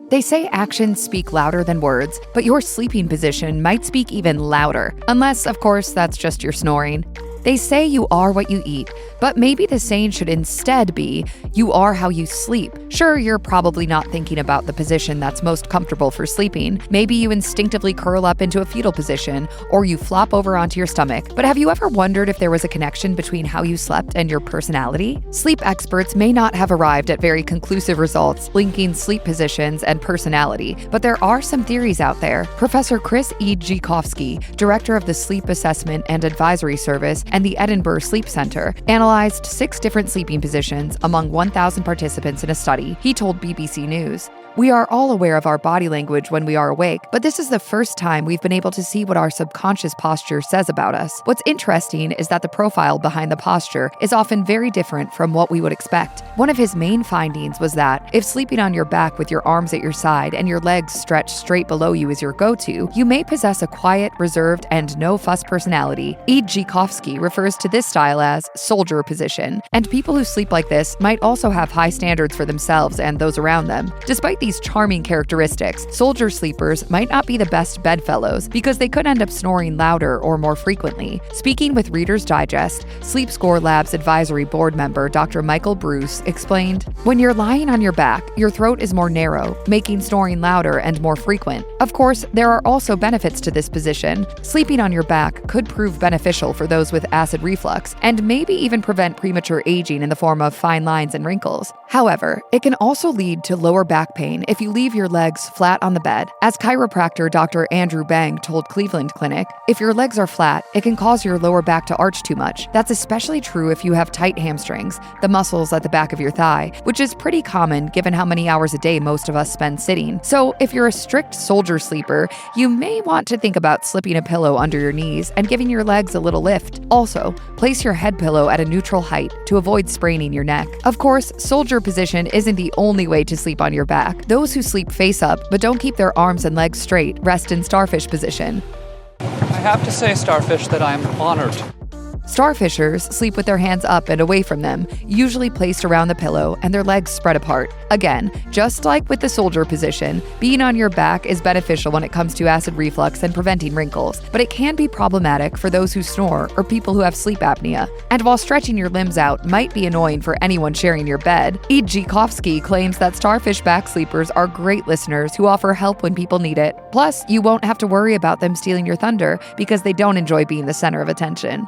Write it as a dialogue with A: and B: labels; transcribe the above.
A: They say actions speak louder than words, but your sleeping position might speak even louder, unless, of course, that's just your snoring. They say you are what you eat, but maybe the saying should instead be, you are how you sleep. Sure, you're probably not thinking about the position that's most comfortable for sleeping. Maybe you instinctively curl up into a fetal position, or you flop over onto your stomach. But have you ever wondered if there was a connection between how you slept and your personality? Sleep experts may not have arrived at very conclusive results linking sleep positions and personality, but there are some theories out there. Professor Chris E. Gikowski, director of the Sleep Assessment and Advisory Service and the Edinburgh Sleep Center, analyzed 6 different sleeping positions among 1,000 participants in a study. He told BBC News, "We are all aware of our body language when we are awake, but this is the first time we've been able to see what our subconscious posture says about us. What's interesting is that the profile behind the posture is often very different from what we would expect." One of his main findings was that if sleeping on your back with your arms at your side and your legs stretched straight below you is your go-to, you may possess a quiet, reserved, and no-fuss personality. E. Gikowski refers to this style as soldier position, and people who sleep like this might also have high standards for themselves and those around them. Despite these charming characteristics, soldier sleepers might not be the best bedfellows because they could end up snoring louder or more frequently. Speaking with Reader's Digest, Sleep Score Labs advisory board member Dr. Michael Bruce explained, "When you're lying on your back, your throat is more narrow, making snoring louder and more frequent. Of course, there are also benefits to this position. Sleeping on your back could prove beneficial for those with acid reflux and maybe even prevent premature aging in the form of fine lines and wrinkles. However, it can also lead to lower back pain if you leave your legs flat on the bed. As chiropractor Dr. Andrew Bang told Cleveland Clinic, if your legs are flat, it can cause your lower back to arch too much. That's especially true if you have tight hamstrings, the muscles at the back of your thigh, which is pretty common given how many hours a day most of us spend sitting. So if you're a strict soldier sleeper, you may want to think about slipping a pillow under your knees and giving your legs a little lift. Also, place your head pillow at a neutral height to avoid spraining your neck. Of course, soldier position isn't the only way to sleep on your back. Those who sleep face up but don't keep their arms and legs straight rest in starfish position.
B: I have to say, Starfish, that I'm honored.
A: Starfishers sleep with their hands up and away from them, usually placed around the pillow and their legs spread apart. Again, just like with the soldier position, being on your back is beneficial when it comes to acid reflux and preventing wrinkles, but it can be problematic for those who snore or people who have sleep apnea. And while stretching your limbs out might be annoying for anyone sharing your bed, E. Gikowski claims that starfish back sleepers are great listeners who offer help when people need it. Plus, you won't have to worry about them stealing your thunder because they don't enjoy being the center of attention.